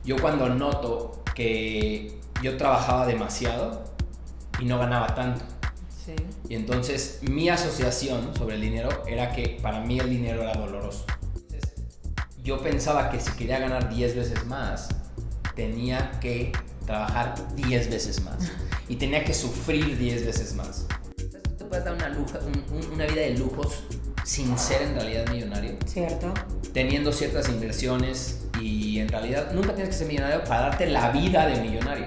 yo cuando noto que yo trabajaba demasiado y no ganaba tanto. Sí. Y entonces mi asociación sobre el dinero era que para mí el dinero era doloroso. Entonces, yo pensaba que si quería ganar 10 veces más, tenía que trabajar 10 veces más. Y tenía que sufrir 10 veces más. Entonces, tú te puedes dar una vida de lujos sin ser en realidad millonario. Cierto. Teniendo ciertas inversiones y en realidad nunca tienes que ser millonario para darte la vida de millonario.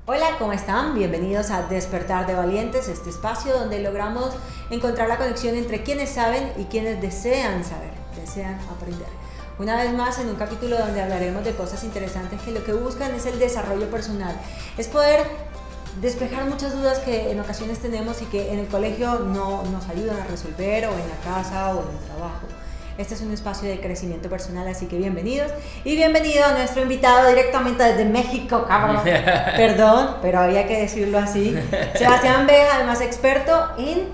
Hola, ¿cómo están? Bienvenidos a Despertar de Valientes, este espacio donde logramos encontrar la conexión entre quienes saben y quienes desean saber, desean aprender. Una vez más en un capítulo donde hablaremos de cosas interesantes que lo que buscan es el desarrollo personal, es poder despejar muchas dudas que en ocasiones tenemos y que en el colegio no nos ayudan a resolver, o en la casa o en el trabajo. Este es un espacio de crecimiento personal, así que bienvenidos. Y bienvenido a nuestro invitado directamente desde México, cabrón. Perdón, pero había que decirlo así. Sebastián Vega, además experto en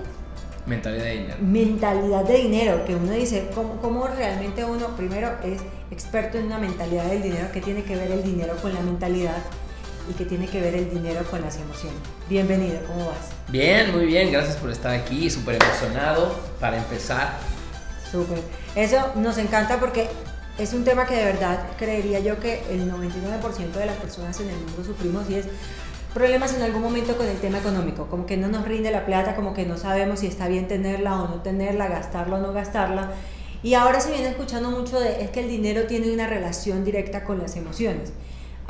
Mentalidad de dinero. mentalidad de dinero, que uno dice, ¿cómo realmente uno primero es experto en una mentalidad del dinero? ¿Qué tiene que ver el dinero con la mentalidad? ¿Y qué tiene que ver el dinero con las emociones? Bienvenido, ¿cómo vas? Bien, muy bien, gracias por estar aquí, súper emocionado para empezar. Súper. Eso nos encanta porque es un tema que de verdad creería yo que el 99% de las personas en el mundo sufrimos, y es problemas en algún momento con el tema económico, como que no nos rinde la plata, como que no sabemos si está bien tenerla o no tenerla, gastarla o no gastarla. Y ahora se viene escuchando mucho es que el dinero tiene una relación directa con las emociones.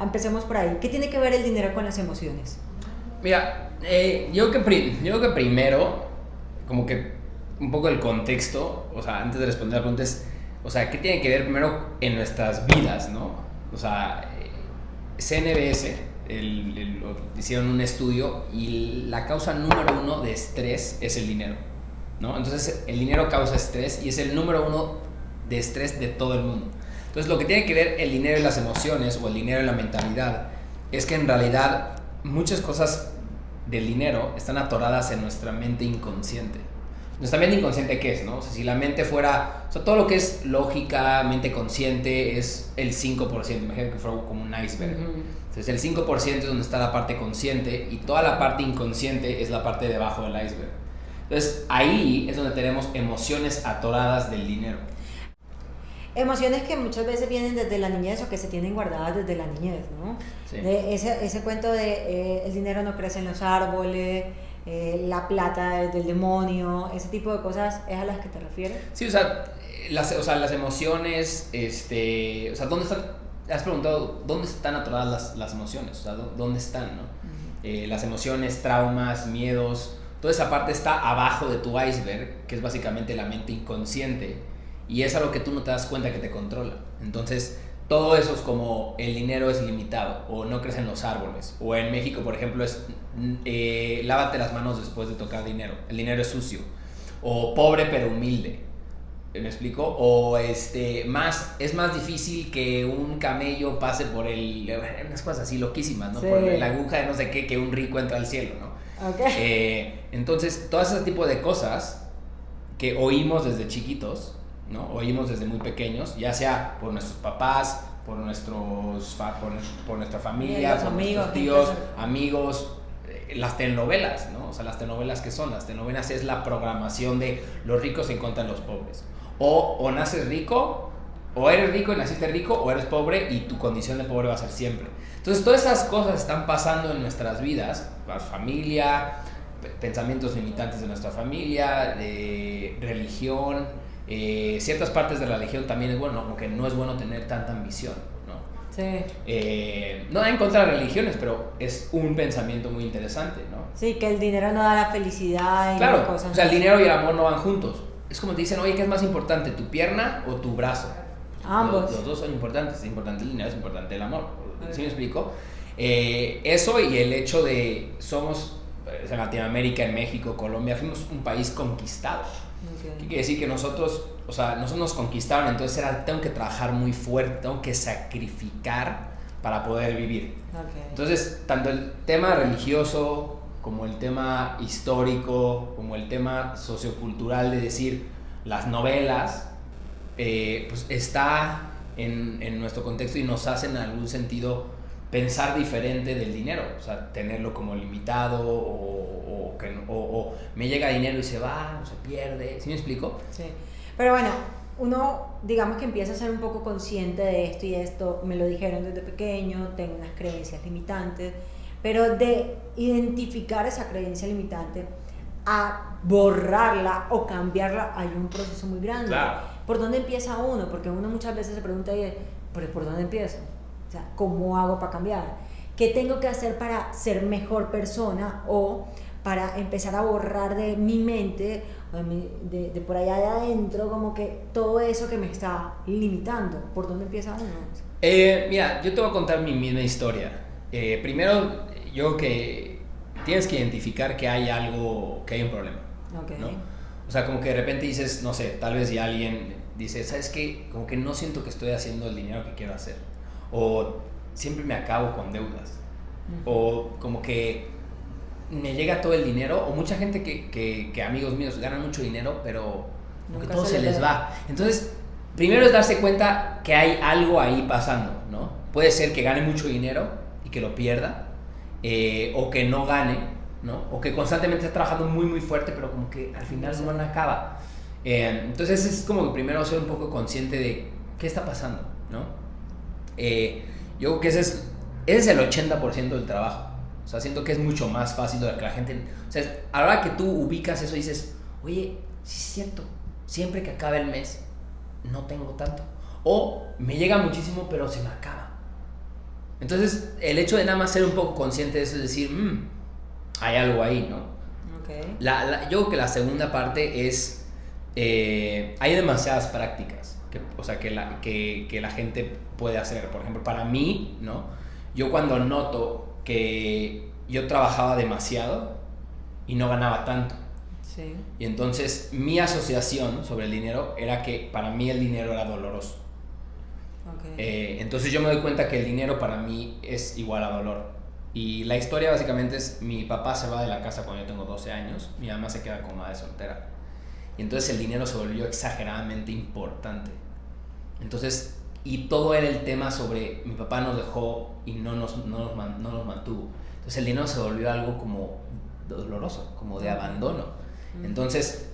Empecemos por ahí. ¿Qué tiene que ver el dinero con las emociones? Mira, yo creo que primero, como que un poco el contexto, o sea, antes de responder la pregunta es, o sea, ¿qué tiene que ver primero en nuestras vidas, no? O sea, CNBS, hicieron un estudio y la causa número 1 de estrés es el dinero, ¿no? Entonces, el dinero causa estrés y es el número 1 de estrés de todo el mundo. Entonces, lo que tiene que ver el dinero y las emociones, o el dinero y la mentalidad, es que en realidad muchas cosas del dinero están atoradas en nuestra mente inconsciente. Nuestra mente inconsciente, ¿qué es, no? O sea, si la mente fuera, o sea, todo lo que es lógica, mente consciente, es el 5%. Imagínate que fuera como un iceberg. Entonces, el 5% es donde está la parte consciente, y toda la parte inconsciente es la parte de abajo del iceberg. Entonces, ahí es donde tenemos emociones atoradas del dinero. Emociones que muchas veces vienen desde la niñez o que se tienen guardadas desde la niñez, ¿no? Sí. De ese cuento de el dinero no crece en los árboles, la plata es del demonio, ese tipo de cosas, ¿es a las que te refieres? Sí, o sea, las emociones, o sea, ¿dónde están? Has preguntado, ¿dónde están atoradas las emociones? O sea, ¿dónde están, no? Las emociones, traumas, miedos, toda esa parte está abajo de tu iceberg, que es básicamente la mente inconsciente. Y es algo que tú no te das cuenta que te controla. Entonces, todo eso es como el dinero es limitado, o no crecen los árboles. O en México, por ejemplo, es lávate las manos después de tocar dinero. El dinero es sucio. O pobre pero humilde. ¿Me explico? O es más difícil que un camello pase por unas cosas así loquísimas, ¿no? Sí. Por la aguja de no sé qué, que un rico entra al cielo, ¿no? Okay. Entonces, todo ese tipo de cosas que oímos desde chiquitos, ¿no? Oímos desde muy pequeños, ya sea por nuestros papás, por nuestra familia, por nuestros tíos, amigos, las telenovelas, ¿no? O sea, las telenovelas, ¿qué son? Las telenovelas es la programación de los ricos en contra de los pobres. O naces rico, o eres rico y naciste rico, o eres pobre y tu condición de pobre va a ser siempre. Entonces, todas esas cosas están pasando en nuestras vidas, la familia, pensamientos limitantes de nuestra familia, de religión. Ciertas partes de la religión también es bueno, ¿no? Como que no es bueno tener tanta ambición, ¿no? Sí. No en contra de religiones, pero es un pensamiento muy interesante, ¿no? Sí, que el dinero no da la felicidad y claro, las cosas. O sea, el dinero y el amor no van juntos. Es como te dicen, oye, ¿qué es más importante, tu pierna o tu brazo? Ambos. Los dos son importantes, es importante el dinero, es importante el amor. ¿Sí me explico? Eso y el hecho de somos, en Latinoamérica, en México, Colombia, fuimos un país conquistado. Okay. ¿Qué quiere decir? Que nosotros nos conquistaron, entonces tengo que trabajar muy fuerte, tengo que sacrificar para poder vivir. Okay. Entonces, tanto el tema religioso, como el tema histórico, como el tema sociocultural de decir las novelas, pues está en nuestro contexto y nos hacen en algún sentido pensar diferente del dinero, o sea, tenerlo como limitado o me llega dinero y se va, o se pierde, ¿sí me explico? Sí, pero bueno, uno digamos que empieza a ser un poco consciente de esto y esto, me lo dijeron desde pequeño, tengo unas creencias limitantes, pero de identificar esa creencia limitante a borrarla o cambiarla hay un proceso muy grande. Claro. ¿Por dónde empieza uno? Porque uno muchas veces se pregunta, ¿pero por dónde empiezo? O sea, ¿cómo hago para cambiar? ¿Qué tengo que hacer para ser mejor persona o para empezar a borrar de mi mente, de por allá de adentro, como que todo eso que me está limitando? ¿Por dónde empieza uno? Mira, yo te voy a contar mi misma historia. Primero, yo que tienes que identificar que hay algo, que hay un problema. Okay. ¿No? O sea, como que de repente dices, no sé, tal vez si alguien dice, ¿sabes qué? Como que no siento que estoy haciendo el dinero que quiero hacer. O siempre me acabo con deudas. O como que me llega todo el dinero. O mucha gente que amigos míos ganan mucho dinero, pero como que todo se les va. Entonces, primero es darse cuenta que hay algo ahí pasando, ¿no? Puede ser que gane mucho dinero y que lo pierda. O que no gane, ¿no? O que constantemente esté trabajando muy muy fuerte, pero como que al final no acaba. Entonces es como que primero ser un poco consciente de qué está pasando, ¿no? Yo creo que ese es el 80% del trabajo. O sea, siento que es mucho más fácil de que la gente... O sea, a la hora que tú ubicas eso dices, oye, sí es cierto, siempre que acabe el mes no tengo tanto. O me llega muchísimo, pero se me acaba. Entonces, el hecho de nada más ser un poco consciente de eso es decir, hay algo ahí, ¿no? Okay. Yo creo que la segunda parte es, hay demasiadas prácticas que la gente puede hacer. Por ejemplo, para mí, ¿no? Yo cuando noto que yo trabajaba demasiado y no ganaba tanto. Sí. Y entonces mi asociación sobre el dinero era que para mí el dinero era doloroso. Okay. Entonces yo me doy cuenta que el dinero para mí es igual a dolor. Y la historia básicamente es, mi papá se va de la casa cuando yo tengo 12 años, mi mamá se queda con madre soltera. Y entonces el dinero se volvió exageradamente importante. Entonces, y todo era el tema sobre, mi papá nos dejó y no nos mantuvo. Entonces el dinero se volvió algo como doloroso, como de abandono. Entonces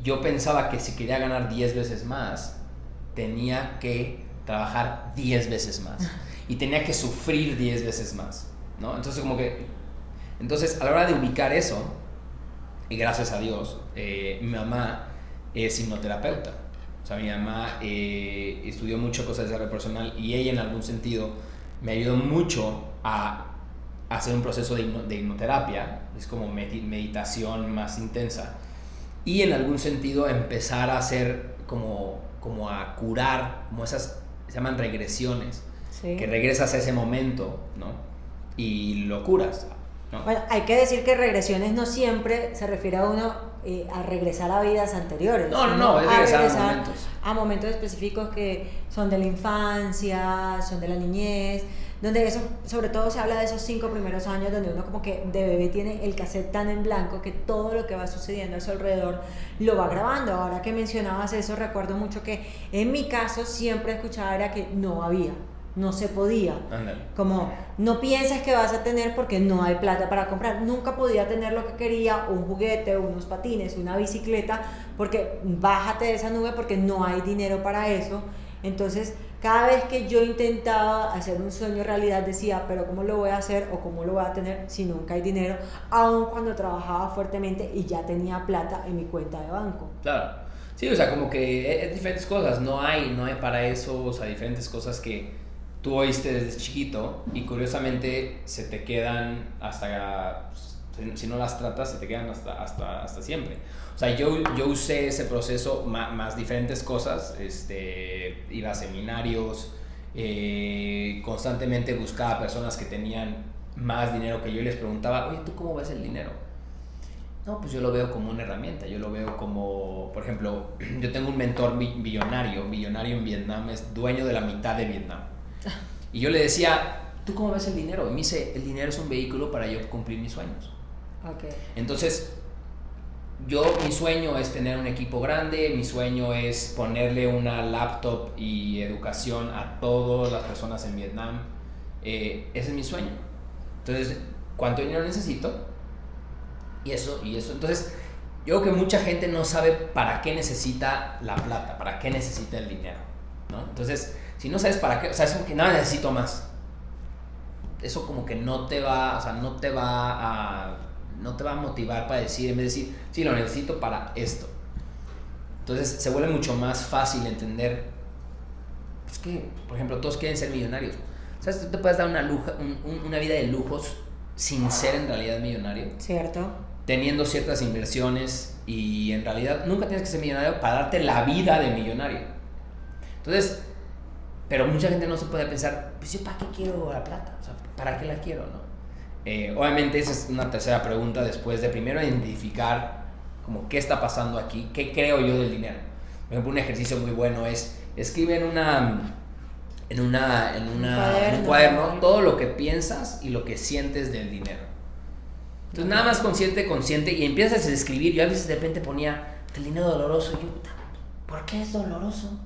yo pensaba que si quería ganar 10 veces más, tenía que trabajar 10 veces más y tenía que sufrir 10 veces más, ¿no? Entonces a la hora de ubicar eso, y gracias a Dios, mi mamá es hipnoterapeuta. O sea, mi mamá estudió mucho cosas de desarrollo personal y ella en algún sentido me ayudó mucho a hacer un proceso de hipnoterapia, es como meditación más intensa, y en algún sentido empezar a hacer como a curar, como esas se llaman regresiones, Sí. que regresas a ese momento, ¿no? Y lo curas, ¿no? Bueno, hay que decir que regresiones no siempre se refiere a uno a regresar a vidas anteriores. No, es regresar a momentos. A momentos específicos que son de la infancia, son de la niñez, donde eso, sobre todo se habla de esos 5 primeros años, donde uno como que de bebé tiene el cassette tan en blanco que todo lo que va sucediendo a su alrededor lo va grabando. Ahora que mencionabas eso, recuerdo mucho que en mi caso siempre escuchaba era que no había, no se podía. Ándale. Como, no pienses que vas a tener porque no hay plata para comprar. Nunca podía tener lo que quería, un juguete, unos patines, una bicicleta, porque bájate de esa nube porque no hay dinero para eso. Entonces, cada vez que yo intentaba hacer un sueño realidad decía, pero ¿cómo lo voy a hacer o cómo lo voy a tener si nunca hay dinero? Aun cuando trabajaba fuertemente y ya tenía plata en mi cuenta de banco. Claro. Sí, o sea, como que es diferentes cosas, no hay para eso, o sea, diferentes cosas que tú oíste desde chiquito y curiosamente se te quedan hasta, si no las tratas, se te quedan hasta siempre. O sea, yo usé ese proceso más diferentes cosas, iba a seminarios, constantemente buscaba personas que tenían más dinero que yo y les preguntaba, oye, ¿tú cómo ves el dinero? No, pues yo lo veo como una herramienta, yo lo veo como, por ejemplo, yo tengo un mentor billonario en Vietnam, es dueño de la mitad de Vietnam. Y yo le decía, ¿tú cómo ves el dinero? Y me dice, el dinero es un vehículo para yo cumplir mis sueños. Okay. Entonces, mi sueño es tener un equipo grande, mi sueño es ponerle una laptop y educación a todas las personas en Vietnam. Ese es mi sueño. Entonces, ¿cuánto dinero necesito? Y eso. Entonces, yo creo que mucha gente no sabe para qué necesita la plata, para qué necesita el dinero, ¿no? Entonces, si no sabes para qué, o sea, es como que nada, necesito más. Eso como que no te va a motivar para decir, en vez de decir, sí, lo necesito para esto. Entonces, se vuelve mucho más fácil entender, es que, por ejemplo, todos quieren ser millonarios. ¿Sabes? Tú te puedes dar una vida de lujos sin ser en realidad millonario. Cierto. Teniendo ciertas inversiones y en realidad nunca tienes que ser millonario para darte la vida de millonario. Entonces, pero mucha gente no se puede pensar, pues yo para qué quiero la plata, o sea, ¿para qué la quiero, no? Obviamente esa es una tercera pregunta después de primero identificar como qué está pasando aquí, qué creo yo del dinero. Por ejemplo, un ejercicio muy bueno es escribe en un cuaderno todo lo que piensas y lo que sientes del dinero. Entonces nada más consciente y empiezas a escribir. Yo a veces de repente ponía el dinero doloroso y yo, ¿por qué es doloroso?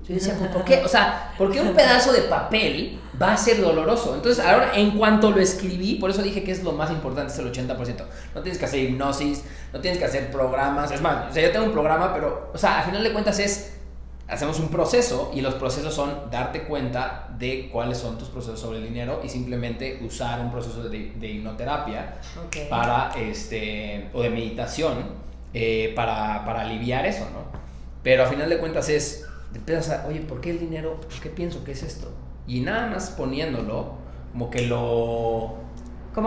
Yo decía, ¿por qué? O sea, ¿por qué un pedazo de papel va a ser doloroso? Entonces ahora en cuanto lo escribí, por eso dije que es lo más importante, es el 80%. No tienes que hacer hipnosis, no tienes que hacer programas. Es más, o sea, yo tengo un programa, pero, o sea, al final de cuentas hacemos un proceso y los procesos son darte cuenta de cuáles son tus procesos sobre el dinero y simplemente usar un proceso de hipnoterapia para o de meditación para aliviar eso, ¿no? Pero al final de cuentas empiezas a, oye, ¿por qué el dinero? ¿Por qué pienso que es esto? Y nada más poniéndolo, como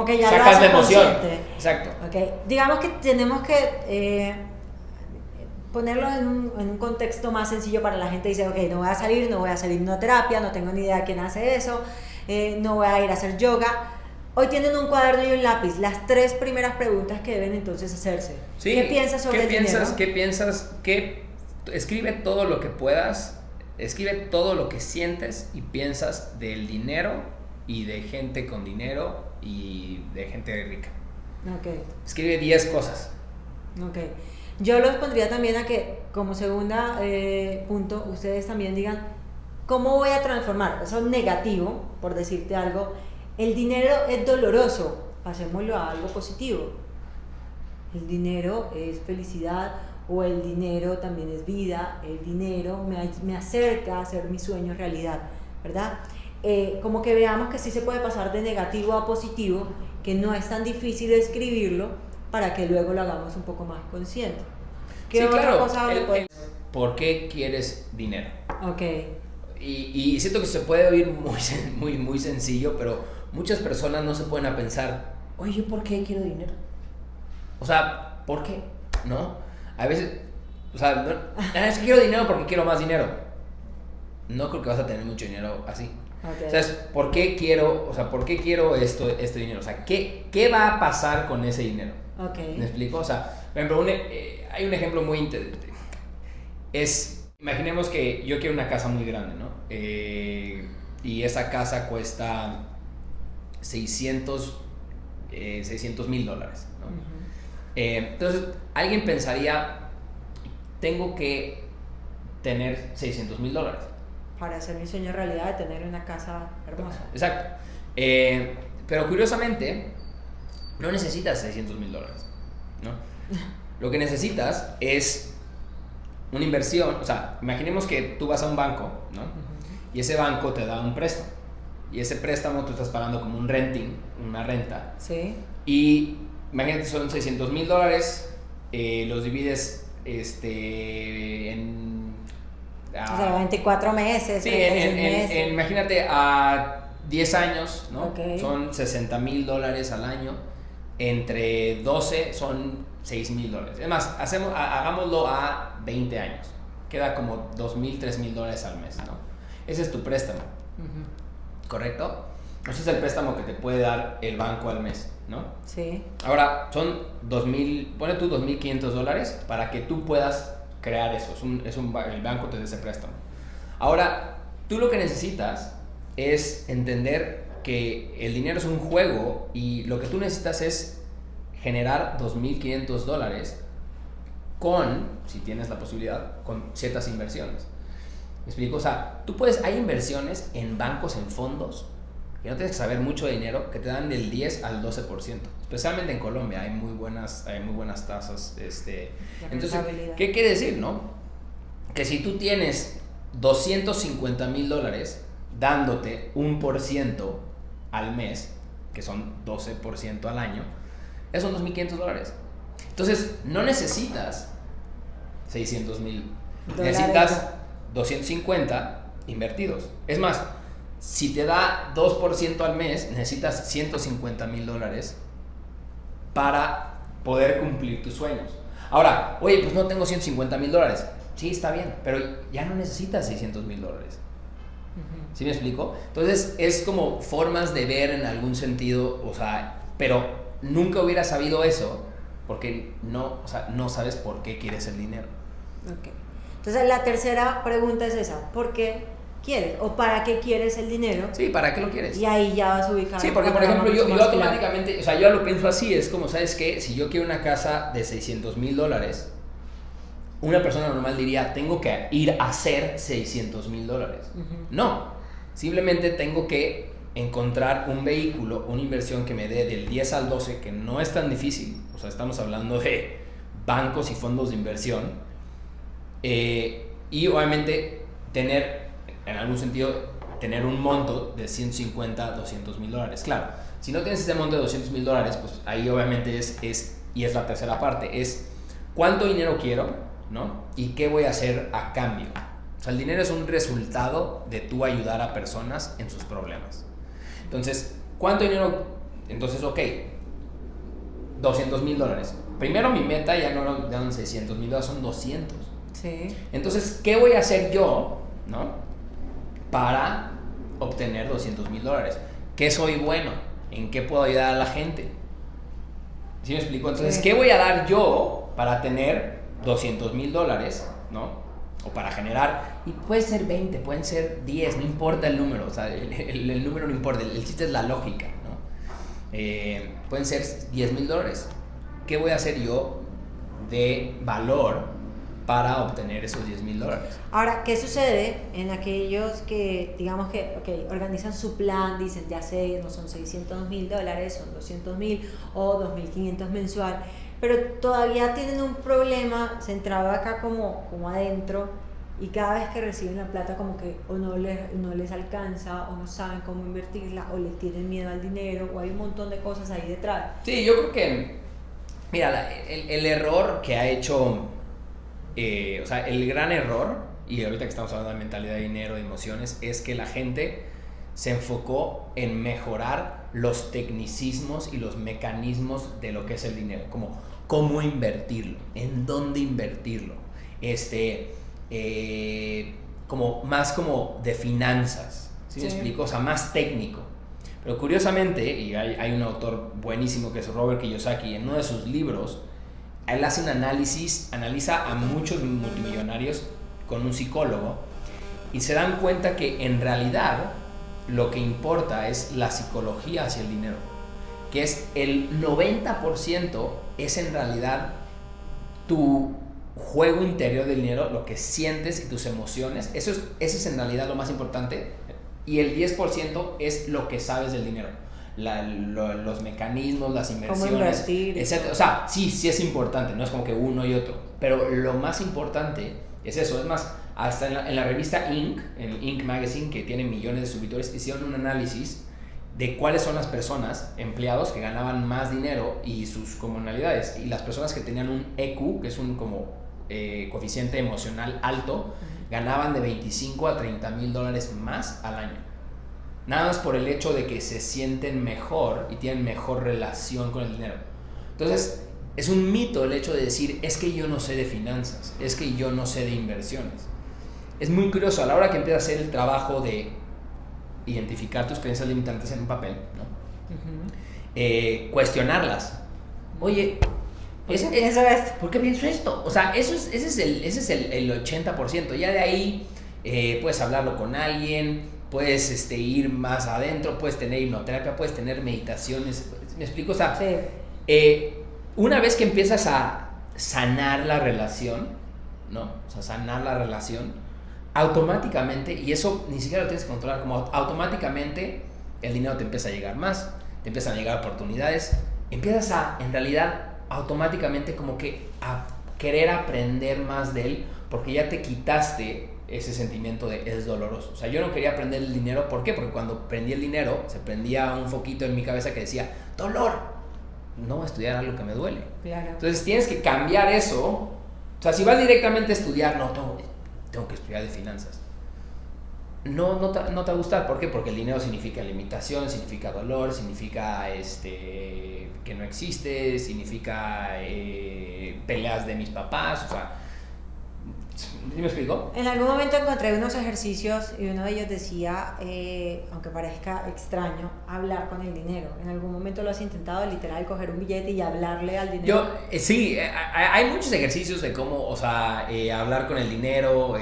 que ya sacas lo haces de emoción. Consciente. Exacto. Okay. Digamos que tenemos que ponerlo en un contexto más sencillo para la gente. Dice, ok, no voy a hacer hipnoterapia, no tengo ni idea de quién hace eso, no voy a ir a hacer yoga. Hoy tienen un cuaderno y un lápiz, las 3 primeras preguntas que deben entonces hacerse. Sí, ¿qué piensas sobre el dinero? ¿Qué piensas? Escribe todo lo que puedas, escribe todo lo que sientes y piensas del dinero y de gente con dinero y de gente rica. Okay. Escribe 10 cosas. Okay. Yo los pondría también a que, como segunda punto, ustedes también digan, ¿cómo voy a transformar eso negativo, por decirte algo? El dinero es doloroso, pasémoslo a algo positivo. El dinero es felicidad, o el dinero también es vida, el dinero me acerca a hacer mi sueño realidad, ¿verdad? Como que veamos que sí se puede pasar de negativo a positivo, que no es tan difícil escribirlo, para que luego lo hagamos un poco más consciente. ¿Qué otra cosa ¿por qué quieres dinero? Okay. Y siento que se puede oír muy sencillo, pero muchas personas no se pueden a pensar, oye, ¿yo por qué quiero dinero? O sea, ¿por qué? ¿No? A veces, o sea, es que quiero dinero porque quiero más dinero. No creo que vas a tener mucho dinero así. Okay. O sea, ¿por qué quiero este dinero? O sea, ¿qué va a pasar con ese dinero? Okay. ¿Me explico? O sea, por ejemplo, hay un ejemplo muy interesante. Imaginemos que yo quiero una casa muy grande, ¿no? Y esa casa cuesta $600,000, ¿no? Uh-huh. Entonces, alguien pensaría, tengo que tener $600,000 para hacer mi sueño realidad de tener una casa hermosa. Exacto. Pero curiosamente, no necesitas $600,000, ¿no? Lo que necesitas es una inversión. O sea, imaginemos que tú vas a un banco, ¿no? Uh-huh. Y ese banco te da un préstamo. Y ese préstamo tú estás pagando como un renting, una renta. Sí. Y imagínate, son $600,000, los divides en... o sea, 24 meses. Sí, 36 meses. Imagínate a 10 años, ¿no? Okay. Son $60,000 al año. Entre 12 son $6,000. Es más, hagámoslo a 20 años. Queda como $2,000, $3,000 al mes, ¿no? Ese es tu préstamo. Uh-huh. ¿Correcto? Ese es el préstamo que te puede dar el banco al mes, ¿no? Sí. Ahora, son ponle tú $2,500 para que tú puedas crear eso. El banco te da ese préstamo. Ahora, tú lo que necesitas es entender que el dinero es un juego y lo que tú necesitas es generar $2,500 con, si tienes la posibilidad, con ciertas inversiones. ¿Me explico? O sea, hay inversiones en bancos, en fondos, que no tienes que saber mucho de dinero, que te dan del 10 al 12%. Especialmente en Colombia hay muy buenas tasas. Entonces, ¿qué quiere decir, no? Que si tú tienes $250,000 dándote 1% al mes, que son 12% al año, esos son $2,500. Entonces, no necesitas $600,000, necesitas 250 invertidos. Es más, si te da 2% al mes, necesitas $150,000 para poder cumplir tus sueños. Ahora, oye, pues no tengo $150,000. Sí, está bien, pero ya no necesitas $600,000. ¿Sí me explico? Entonces, es como formas de ver en algún sentido, o sea, pero nunca hubieras sabido eso porque no sabes por qué quieres el dinero. Ok. Entonces, la tercera pregunta es esa: ¿por qué quieres? ¿O para qué quieres el dinero? Sí, ¿para qué lo quieres? Y ahí ya vas a ubicar. Sí, porque por ejemplo, yo automáticamente, o sea, yo lo pienso así, es como, ¿sabes qué? Si yo quiero una casa de $600,000, una persona normal diría, tengo que ir a hacer $600,000. No, simplemente tengo que encontrar un vehículo, una inversión que me dé del 10 al 12, que no es tan difícil. O sea, estamos hablando de bancos y fondos de inversión. Y obviamente en algún sentido, tener un monto de $150,000, $200,000. Claro, si no tienes ese monto de $200,000, pues ahí obviamente y es la tercera parte, es cuánto dinero quiero, ¿no? Y qué voy a hacer a cambio. O sea, el dinero es un resultado de tú ayudar a personas en sus problemas. Entonces, ¿cuánto dinero? Entonces, ok, $200,000. Primero mi meta ya no eran $600,000, son 200. Sí. Entonces, ¿qué voy a hacer yo, no, para obtener $200,000? ¿Qué soy bueno? ¿En qué puedo ayudar a la gente? ¿Sí me explico? Entonces, ¿qué voy a dar yo para tener $200,000, no? O para generar, y puede ser 20, pueden ser 10, no importa el número, o sea, el número no importa, el chiste es la lógica, ¿no? Pueden ser $10,000. ¿Qué voy a hacer yo de valor para obtener esos $10,000? Ahora, ¿qué sucede en aquellos que, digamos que, okay, organizan su plan, dicen, ya sé, no son $600,000, son 200,000 o 2,500 mensual, pero todavía tienen un problema centrado acá como adentro, y cada vez que reciben la plata como que o no les alcanza, o no saben cómo invertirla, o les tienen miedo al dinero, o hay un montón de cosas ahí detrás? Sí, yo creo que, mira, el error que ha hecho, o sea, el gran error, y ahorita que estamos hablando de mentalidad de dinero, de emociones, es que la gente se enfocó en mejorar los tecnicismos y los mecanismos de lo que es el dinero, como cómo invertirlo, en dónde invertirlo, como más como de finanzas, ¿sí me explico? O sea, más técnico. Pero curiosamente, y hay un autor buenísimo que es Robert Kiyosaki, y en uno de sus libros, él hace un analiza a muchos multimillonarios con un psicólogo, y se dan cuenta que en realidad lo que importa es la psicología hacia el dinero, que es el 90% es en realidad tu juego interior del dinero, lo que sientes y tus emociones. Eso es en realidad lo más importante, y el 10% es lo que sabes del dinero, los mecanismos, las inversiones, cómo invertir, etc. O sea, sí es importante, no es como que uno y otro, pero lo más importante es eso. Es más, hasta en la revista Inc., en Inc. Magazine, que tiene millones de suscriptores, hicieron un análisis de cuáles son las personas, empleados, que ganaban más dinero y sus comunalidades, y las personas que tenían un EQ, que es un como coeficiente emocional alto, ganaban de $25,000 a $30,000 más al año, nada más por el hecho de que se sienten mejor y tienen mejor relación con el dinero. Entonces, es un mito el hecho de decir, es que yo no sé de finanzas, es que yo no sé de inversiones. Es muy curioso, a la hora que empiezas a hacer el trabajo de identificar tus creencias limitantes en un papel, ¿no? Cuestionarlas. Oye, ¿por qué pienso esto? O sea, ese es el 80%. Ya de ahí puedes hablarlo con alguien, puedes ir más adentro, puedes tener hipnoterapia, puedes tener meditaciones. ¿Me explico? O sea, una vez que empiezas a sanar la relación, ¿no? O sea, sanar la relación, automáticamente, y eso ni siquiera lo tienes que controlar, como automáticamente el dinero te empieza a llegar más, te empiezan a llegar oportunidades, empiezas a, en realidad, automáticamente como que a querer aprender más de él, porque ya te quitaste ese sentimiento de es doloroso. O sea, yo no quería aprender el dinero, ¿por qué? Porque cuando prendí el dinero, se prendía un foquito en mi cabeza que decía, dolor, no voy a estudiar algo que me duele. Claro. Entonces tienes que cambiar eso. O sea, si vas directamente a estudiar, no, tengo que estudiar de finanzas. No te va a gustar. ¿Por qué? Porque el dinero significa limitación, significa dolor, significa que no existe, significa peleas de mis papás, o sea, ¿sí me explico? En algún momento encontré unos ejercicios y uno de ellos decía, aunque parezca extraño, hablar con el dinero. ¿En algún momento lo has intentado, literal, coger un billete y hablarle al dinero? Sí, hay muchos ejercicios de cómo, o sea, hablar con el dinero.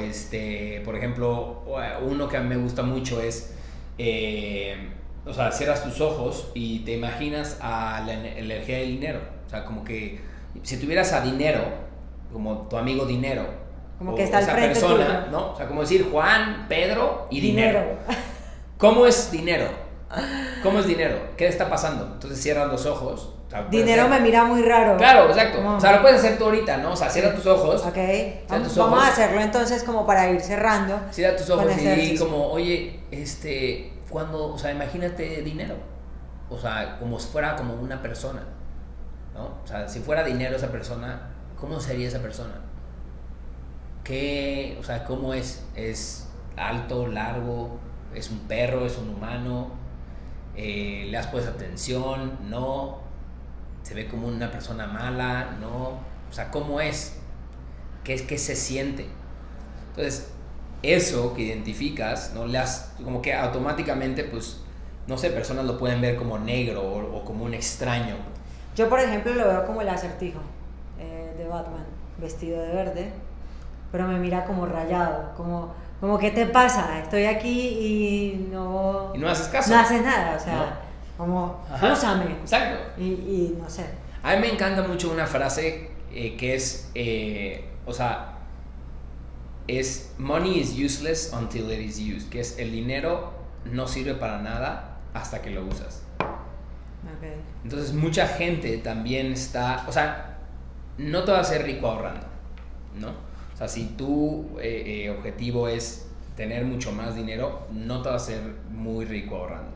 Por ejemplo, uno que a mí me gusta mucho es, o sea, cierras tus ojos y te imaginas a la energía del dinero. O sea, como que si tuvieras a dinero, como tu amigo dinero, como que está al frente persona, tuyo, ¿no? O sea, como decir Juan, Pedro y dinero. ¿Cómo es dinero? ¿Cómo es dinero? ¿Qué está pasando? Entonces cierras los ojos. O sea, dinero me mira muy raro. Claro, exacto. O sea, lo puedes hacer tú ahorita, ¿no? O sea, cierra tus ojos. Ok. Vamos a hacerlo entonces como para ir cerrando. Cierra tus ojos y como, oye, cuando, o sea, imagínate dinero. O sea, como si fuera como una persona, ¿no? O sea, si fuera dinero esa persona, ¿cómo sería esa persona? ¿Qué, o sea, cómo es? ¿Es alto, largo? ¿Es un perro? ¿Es un humano? ¿Le has puesto atención? ¿No? ¿Se ve como una persona mala? ¿No? O sea, ¿cómo es? ¿Qué se siente? Entonces, eso que identificas, ¿no? Como que automáticamente, pues, no sé, personas lo pueden ver como negro o como un extraño. Yo, por ejemplo, lo veo como el Acertijo de Batman, vestido de verde, pero me mira como rayado, como ¿qué te pasa? Estoy aquí y no... Y no haces caso. No haces nada, o sea, no. Como, ajá, úsame. Exacto. Y no sé. A mí me encanta mucho una frase que es, o sea, es money is useless until it is used, que es el dinero no sirve para nada hasta que lo usas. Okay. Entonces mucha gente también está, o sea, no te vas a hacer rico ahorrando, ¿no? O sea, si tu objetivo es tener mucho más dinero, no te vas a hacer muy rico ahorrando.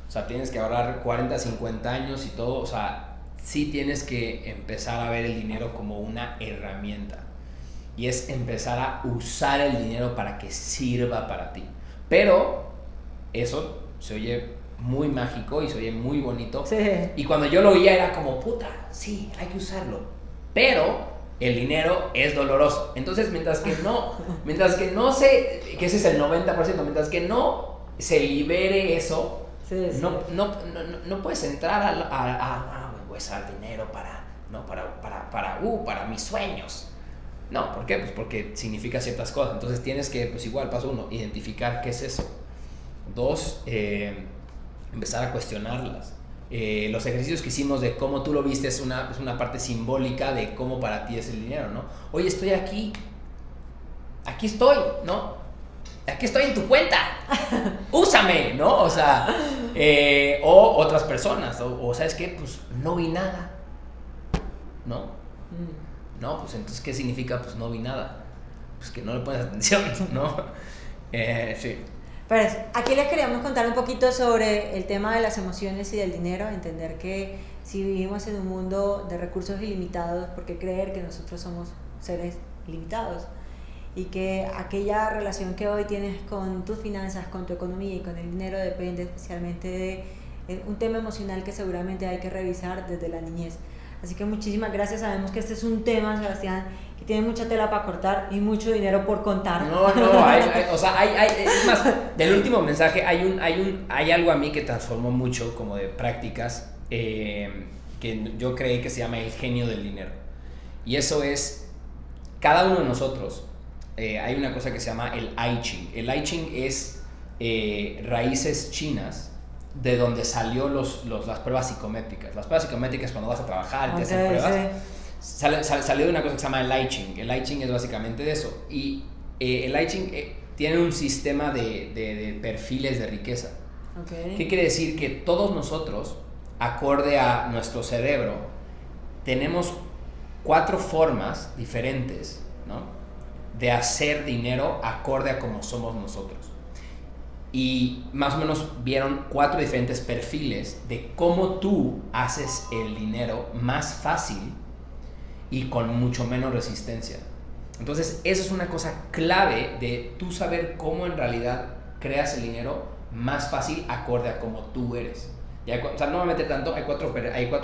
O sea, tienes que ahorrar 40, 50 años y todo, o sea, sí tienes que empezar a ver el dinero como una herramienta. Y es empezar a usar el dinero para que sirva para ti. Pero eso se oye muy mágico y se oye muy bonito. Sí. Y cuando yo lo oía era como, puta, sí, hay que usarlo. Pero el dinero es doloroso. Entonces, mientras que no se, que ese es el 90%, mientras que no se libere eso, sí, sí. No puedes entrar voy a usar dinero para mis sueños. No, ¿por qué? Pues porque significa ciertas cosas. Entonces tienes que, pues igual, paso 1, identificar qué es eso. 2, empezar a cuestionarlas. Los ejercicios que hicimos de cómo tú lo viste es una parte simbólica de cómo para ti es el dinero, ¿no? Oye, estoy aquí estoy, ¿no? Aquí estoy en tu cuenta, úsame, ¿no? O sea, o otras personas, o ¿sabes qué? Pues no vi nada, ¿no? No, pues entonces, ¿qué significa? Pues no vi nada, pues que no le pones atención, ¿no? Sí. Pues aquí les queríamos contar un poquito sobre el tema de las emociones y del dinero, entender que si vivimos en un mundo de recursos ilimitados, ¿por qué creer que nosotros somos seres limitados? Y que aquella relación que hoy tienes con tus finanzas, con tu economía y con el dinero depende especialmente de un tema emocional que seguramente hay que revisar desde la niñez. Así que muchísimas gracias. Sabemos que este es un tema, Sebastián, que tiene mucha tela para cortar y mucho dinero por contar. No, o sea, es más, del último mensaje hay algo a mí que transformó mucho como de prácticas que yo creí que se llama el genio del dinero. Y eso es, cada uno de nosotros, hay una cosa que se llama el I Ching. El I Ching es raíces chinas de donde salió las pruebas psicométricas. Las pruebas psicométricas, cuando vas a trabajar y te hacen pruebas, salió de una cosa que se llama el I Ching. El I Ching es básicamente de eso. Y el I Ching tiene un sistema de perfiles de riqueza. Okay. ¿Qué quiere decir? Que todos nosotros, acorde a nuestro cerebro, tenemos 4 formas diferentes, ¿no?, de hacer dinero acorde a cómo somos nosotros. Y más o menos vieron 4 diferentes perfiles de cómo tú haces el dinero más fácil y con mucho menos resistencia. Entonces, eso es una cosa clave de tú saber cómo en realidad creas el dinero más fácil acorde a cómo tú eres. O sea, no me voy a meter tanto, hay 4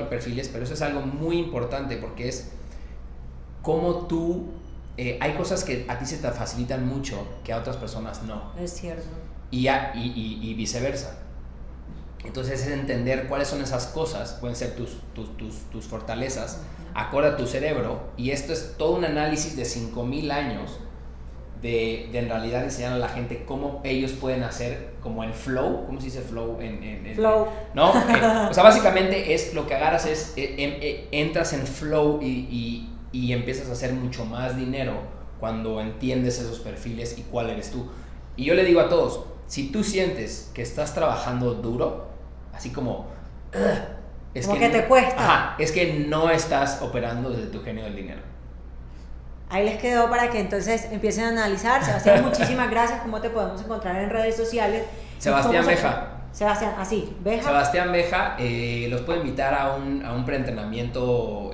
perfiles, pero eso es algo muy importante porque es cómo tú... hay cosas que a ti se te facilitan mucho que a otras personas no. Es cierto. Y viceversa. Entonces es entender cuáles son esas cosas, pueden ser tus fortalezas, acorde a tu cerebro, y esto es todo un análisis de 5,000 años de en realidad enseñar a la gente cómo ellos pueden hacer como el flow. ¿Cómo se dice flow? Flow. ¿No? O sea, básicamente es lo que agarras es, entras en flow y empiezas a hacer mucho más dinero cuando entiendes esos perfiles y cuál eres tú. Y yo le digo a todos, si tú sientes que estás trabajando duro, así como... es como que te cuesta. Ajá, es que no estás operando desde tu genio del dinero. Ahí les quedó para que entonces empiecen a analizar. Sebastián, muchísimas gracias. ¿Cómo te podemos encontrar en redes sociales? Sebastián Beja. Sebastián, así, Beja. Sebastián Beja, los puedo invitar a un preentrenamiento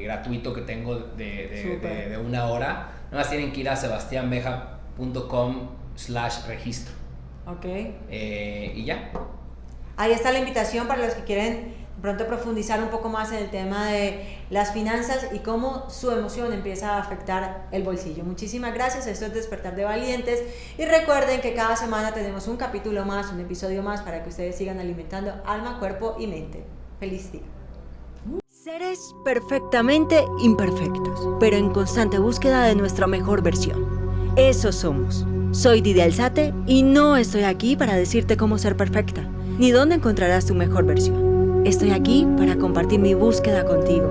gratuito que tengo de 1 hora. Nada más tienen que ir a sebastianbeja.com/registro. Ok. Y ya. Ahí está la invitación para los que quieren pronto profundizar un poco más en el tema de las finanzas y cómo su emoción empieza a afectar el bolsillo. Muchísimas gracias, esto es Despertar de Valientes, y recuerden que cada semana tenemos un capítulo más, un episodio más, para que ustedes sigan alimentando alma, cuerpo y mente. Feliz día. Seres perfectamente imperfectos, pero en constante búsqueda de nuestra mejor versión. Eso somos. Soy Didia Alzate y no estoy aquí para decirte cómo ser perfecta, ni dónde encontrarás tu mejor versión. Estoy aquí para compartir mi búsqueda contigo.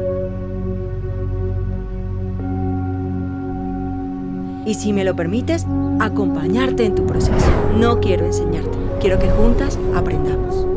Y si me lo permites, acompañarte en tu proceso. No quiero enseñarte, quiero que juntas aprendamos.